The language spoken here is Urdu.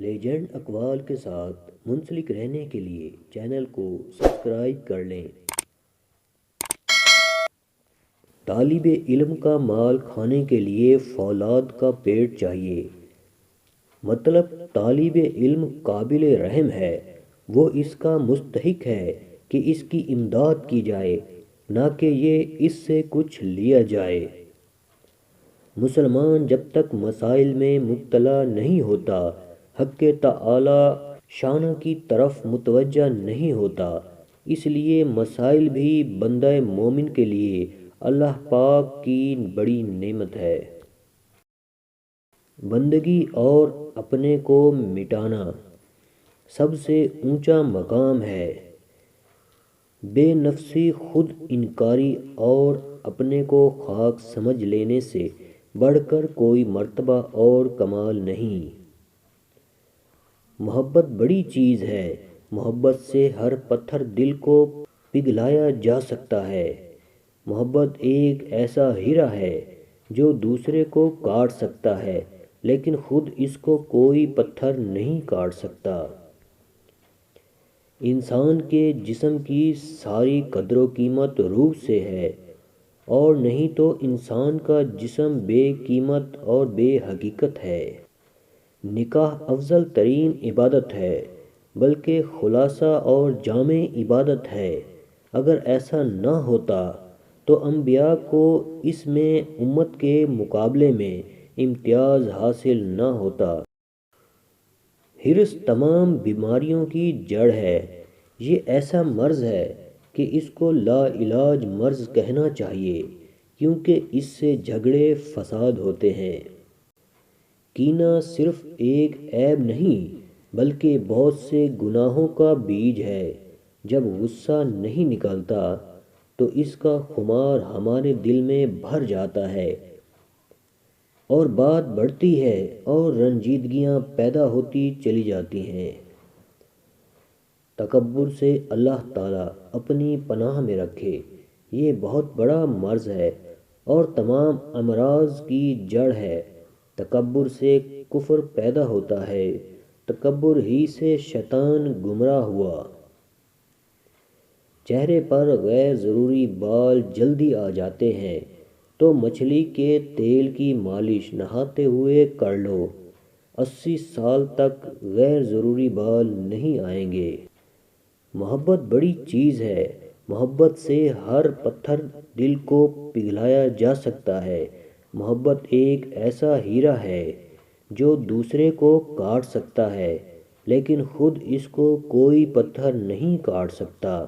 لیجنڈ اقوال کے ساتھ منسلک رہنے کے لیے چینل کو سبسکرائب کر لیں۔ طالب علم کا مال کھانے کے لیے فولاد کا پیٹ چاہیے۔ مطلب طالب علم قابل رحم ہے، وہ اس کا مستحق ہے کہ اس کی امداد کی جائے، نہ کہ یہ اس سے کچھ لیا جائے۔ مسلمان جب تک مسائل میں مبتلا نہیں ہوتا، حق تعالی شانہ کی طرف متوجہ نہیں ہوتا، اس لیے مسائل بھی بندہ مومن کے لیے اللہ پاک کی بڑی نعمت ہے۔ بندگی اور اپنے کو مٹانا سب سے اونچا مقام ہے۔ بے نفسی، خود انکاری اور اپنے کو خاک سمجھ لینے سے بڑھ کر کوئی مرتبہ اور کمال نہیں۔ محبت بڑی چیز ہے، محبت سے ہر پتھر دل کو پگھلایا جا سکتا ہے۔ محبت ایک ایسا ہیرا ہے جو دوسرے کو کاٹ سکتا ہے لیکن خود اس کو کوئی پتھر نہیں کاٹ سکتا۔ انسان کے جسم کی ساری قدر و قیمت روح سے ہے، اور نہیں تو انسان کا جسم بے قیمت اور بے حقیقت ہے۔ نکاح افضل ترین عبادت ہے، بلکہ خلاصہ اور جامع عبادت ہے۔ اگر ایسا نہ ہوتا تو انبیاء کو اس میں امت کے مقابلے میں امتیاز حاصل نہ ہوتا۔ حرص تمام بیماریوں کی جڑ ہے۔ یہ ایسا مرض ہے کہ اس کو لا علاج مرض کہنا چاہیے، کیونکہ اس سے جھگڑے فساد ہوتے ہیں۔ کینہ صرف ایک عیب نہیں بلکہ بہت سے گناہوں کا بیج ہے۔ جب غصہ نہیں نکلتا تو اس کا خمار ہمارے دل میں بھر جاتا ہے اور بات بڑھتی ہے اور رنجیدگیاں پیدا ہوتی چلی جاتی ہیں۔ تکبر سے اللہ تعالیٰ اپنی پناہ میں رکھے۔ یہ بہت بڑا مرض ہے اور تمام امراض کی جڑ ہے۔ تکبر سے کفر پیدا ہوتا ہے، تکبر ہی سے شیطان گمراہ ہوا۔ چہرے پر غیر ضروری بال جلدی آ جاتے ہیں تو مچھلی کے تیل کی مالش نہاتے ہوئے کر لو، 80 سال تک غیر ضروری بال نہیں آئیں گے۔ محبت بڑی چیز ہے، محبت سے ہر پتھر دل کو پگھلایا جا سکتا ہے۔ محبت ایک ایسا ہیرا ہے جو دوسرے کو کاٹ سکتا ہے لیکن خود اس کو کوئی پتھر نہیں کاٹ سکتا۔